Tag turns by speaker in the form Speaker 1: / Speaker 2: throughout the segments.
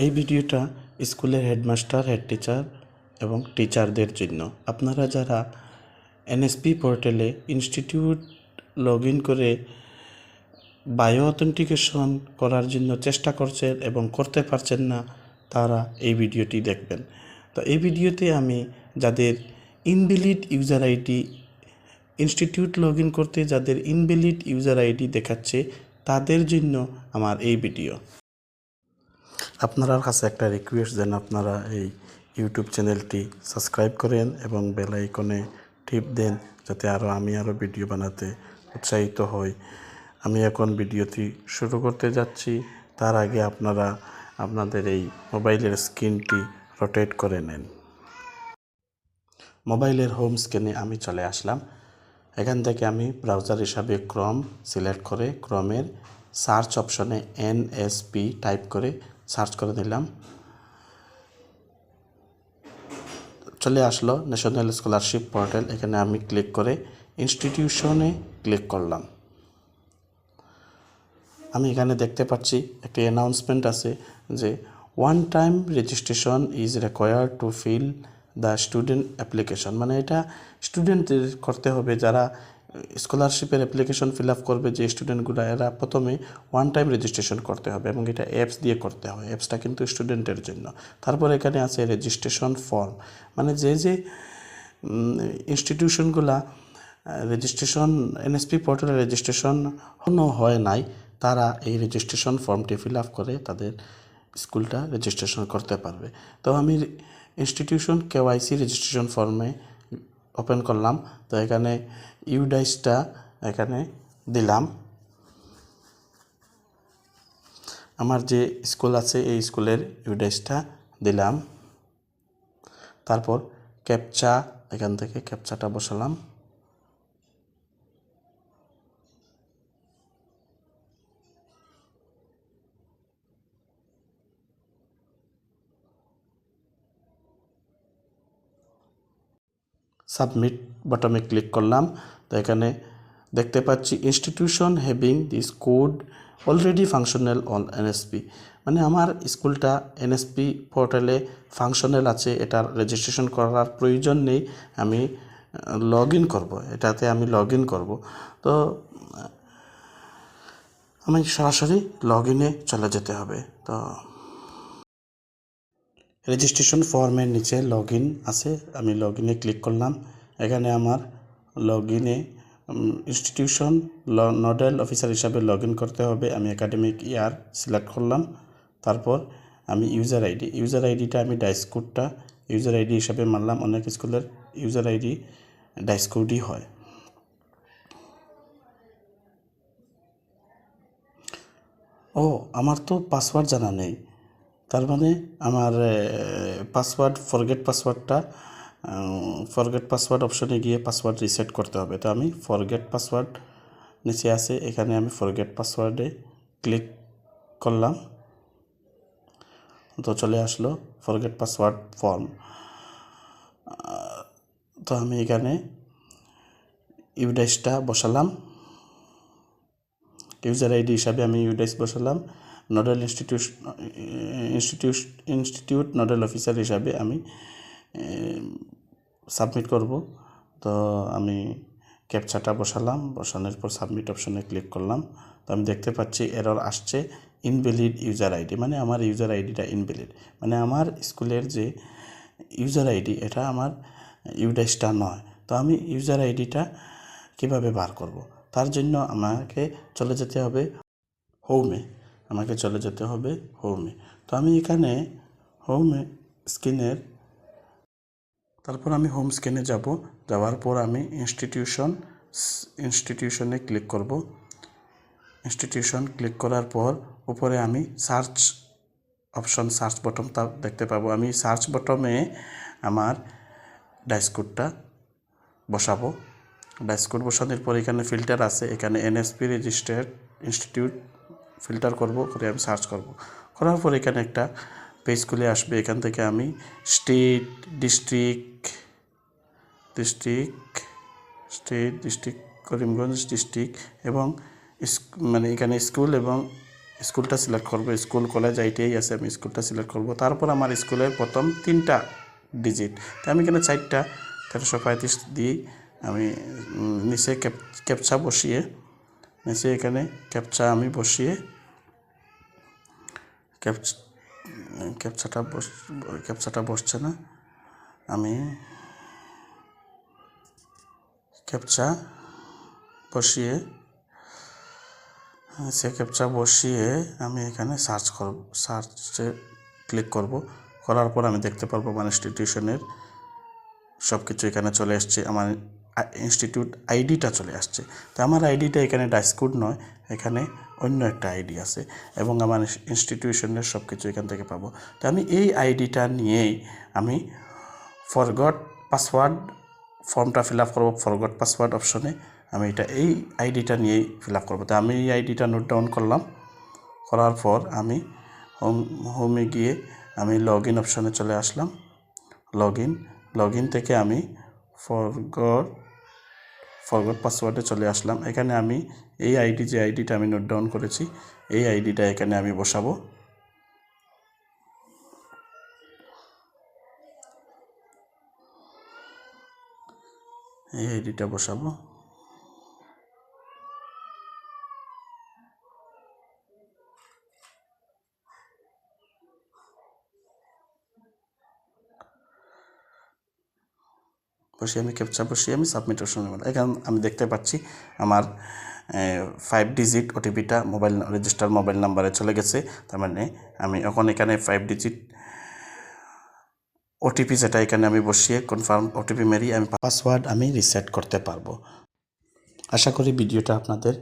Speaker 1: এই ভিডিওটা স্কুলের হেডমাস্টার, হেড টিচার এবং টিচারদের জন্য। আপনারা যারা এনএসপি পোর্টালে ইনস্টিটিউট লগ ইন করে বায়ো অথেন্টিকেশন করার জন্য চেষ্টা করছেন এবং করতে পারছেন না, তারা এই ভিডিওটি দেখবেন। তো এই ভিডিওতে আমি যাদের invalid user ID, institute log in করতে যাদের ইনভ্যালিড ইউজার আইডি দেখাচ্ছে, তাদের জন্য আমার এই ভিডিও। আপনার কাছে একটা রিকোয়েস্ট, যেন আপনারা এই ইউটিউব চ্যানেলটি সাবস্ক্রাইব করেন এবং বেল আইকনে টিপ দেন, যাতে আমি আরও ভিডিও বানাতে উৎসাহিত হই। আমি এখন ভিডিওটি শুরু করতে যাচ্ছি। তার আগে আপনারা আপনাদের এই মোবাইলের স্ক্রিনটি রোটেট করে নেন। মোবাইলের হোম স্ক্রিনে আমি চলে আসলাম। এখান থেকে আমি ব্রাউজার হিসাবে ক্রোম সিলেক্ট করে ক্রোমের সার্চ অপশনে এনএসপি টাইপ করে সার্চ করে দিলাম। চলে আসলো ন্যাশনাল স্কলারশিপ পোর্টাল। এখানে আমি ক্লিক করে ইনস্টিটিউশনে ক্লিক করলাম। আমি এখানে দেখতে পাচ্ছি একটি অ্যানাউন্সমেন্ট আছে যে one time registration is required to fill the student application. মানে এটা স্টুডেন্টদের করতে হবে, যারা স্কলারশিপের অ্যাপ্লিকেশন ফিল আপ করবে, যে স্টুডেন্টগুলো, এরা প্রথমে ওয়ান টাইম রেজিস্ট্রেশন করতে হবে এবং এটা অ্যাপস দিয়ে করতে হয়। অ্যাপসটা কিন্তু স্টুডেন্টের জন্য। তারপর এখানে আছে রেজিস্ট্রেশন ফর্ম, মানে যে ইনস্টিটিউশনগুলা রেজিস্ট্রেশন এনএসপি পোর্টালে রেজিস্ট্রেশন হয় নাই, তারা এই রেজিস্ট্রেশন ফর্মটি ফিল আপ করে তাদের স্কুলটা রেজিস্ট্রেশন করতে পারবে। তো আমি ইনস্টিটিউশন কেওয়াইসি রেজিস্ট্রেশন ফর্মে ওপেন করলাম। তো এখানে ইউডাইসটা এখানে দিলাম। আমার যে স্কুল আছে এই স্কুলের ইউডাইসটা দিলাম। তারপর ক্যাপচা, এখান থেকে ক্যাপচাটা বসালাম। সাবমিট বাটনে ক্লিক করলাম। তো এখানে দেখতে পাচ্ছি institution having this code already functional on NSP, মানে আমার স্কুলটা এনএসপি পোর্টালে ফাংশনাল আছে, এটার রেজিস্ট্রেশন করার প্রয়োজন নেই। আমি লগ ইন করবো, এটাতে আমি লগ ইন করবো। তো আমি সরাসরি লগ ইনে চলে যেতে হবে। তো রেজিস্ট্রেশন ফর্মের নিচে লগ ইন আছে, আমি লগ ইনে ক্লিক করলাম। এখানে আমার লগ ইনে ইনস্টিটিউশন নোডাল অফিসার হিসাবে লগ ইন করতে হবে। আমি একাডেমিক ইয়ার সিলেক্ট করলাম। তারপর আমি ইউজার আইডিটা আমি ডাইসকোডটা ইউজার আইডি হিসাবে মারলাম। অনেক স্কুলের ইউজার আইডি ডাইসকোডই হয়। ও, আমার তো পাসওয়ার্ড জানা নেই, তার মানে আমার ফরগেট পাসওয়ার্ড অপশনে গিয়ে পাসওয়ার্ড রিসেট করতে হবে। তো আমি ফরগেট পাসওয়ার্ড নিচে আছে, এখানে আমি ফরগেট পাসওয়ার্ডে ক্লিক করলাম। তো চলে আসলো ফরগেট পাসওয়ার্ড ফর্ম। তো আমি এখানে ইউডাইসটা বসালাম, ইউজার আইডি হিসাবে আমি ইউডাইস বসালাম। নোডাল ইনস্টিটিউট নোডাল অফিসার হিসাবে আমি সাবমিট করব। তো আমি ক্যাপচাটা বসানোর পর সাবমিট অপশনে ক্লিক করলাম। তো আমি দেখতে পাচ্ছি এরর আসছে, ইনভ্যালিড ইউজার আইডি, মানে আমার ইউজার আইডিটা ইনভ্যালিড, মানে আমার স্কুলের যে ইউজার আইডি এটা আমার ইউডাইসটা নয়। তো আমি ইউজার আইডিটা কীভাবে বার করব? তার জন্য আমাকে চলে যেতে হবে হোমে। তো আমি এখানে তারপর আমি হোম স্ক্রিনে যাওয়ার পর আমি ইনস্টিটিউশনে ক্লিক করব। ইনস্টিটিউশন ক্লিক করার পর উপরে আমি সার্চ বটনটা দেখতে পাবো। আমি সার্চ বটনে আমার ডাইসকোডটা বসাবো। ডাইসকোড বসানোর পর এখানে ফিল্টার আছে, এখানে এনএসপি রেজিস্টার্ড ইনস্টিটিউট ফিল্টার করে আমি সার্চ করব। করার পর এখানে একটা পেজ খুলে আসবে। এখান থেকে আমি স্টেট, ডিস্ট্রিক্ট, করিমগঞ্জ ডিস্ট্রিক্ট এবং মানে এখানে স্কুল এবং স্কুলটা সিলেক্ট করব, স্কুল কলেজ আইটিআই আছে, আমি স্কুলটা সিলেক্ট করব। তারপর আমার স্কুলের প্রথম 3টা ডিজিট, তো আমি এখানে 4টা 1335 দিই। আমি নিচে ক্যাপচা বসিয়ে, নিচে এখানে ক্যাপচা বসিয়ে ক্যাপচাটা বসছে না, আমি ক্যাপচা বসিয়ে আমি এখানে সার্চে ক্লিক করব। করার পর আমি দেখতে পারবো আমার ইনস্টিটিউশনের সব কিছু এখানে চলে আসছে, আমার ইনস্টিটিউট আইডিটা চলে আসছে। তো আমার আইডিটা এখানে ডাইসকোড নয়, এখানে অন্য একটা আইডি আছে এবং আমার ইনস্টিটিউশনের সব কিছু এখান থেকে পাবো। তো আমি এই আইডিটা নিয়েই আমি ফরগট পাসওয়ার্ড ফর্মটা ফিল আপ করবো। ফরগট পাসওয়ার্ড অপশনে আমি এই আইডিটা নিয়েই ফিল আপ করবো। তো আমি এই আইডিটা নোট ডাউন করলাম। করার পর আমি হোমে গিয়ে আমি লগ ইন অপশনে চলে আসলাম। লগ ইন থেকে আমি ফরগট পাসওয়ার্ডে চলে আসলাম। এখানে আমি এই যে আইডিটা আমি নোট ডাউন করেছি, এই আইডিটা এখানে আমি বসাবো। এই আইডিটা বসাবো। আমি ক্যাপচা বসিয়ে আমি সাবমিট অপশনে গেলাম। এখানে আমি দেখতে পাচ্ছি আমার 5 ডিজিট ওটিপিটা রেজিস্টার মোবাইল নাম্বারে চলে গেছে। তার মানে আমি এখন এখানে 5 ডিজিট ওটিপি যেটা এখানে আমি বসিয়ে কনফার্ম ওটিপি মেরে আমি পাসওয়ার্ড আমি রিসেট করতে পারবো। আশা করি ভিডিওটা আপনাদের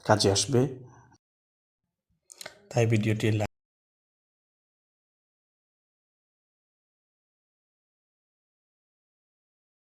Speaker 1: কাজে আসবে, তাই ভিডিওটি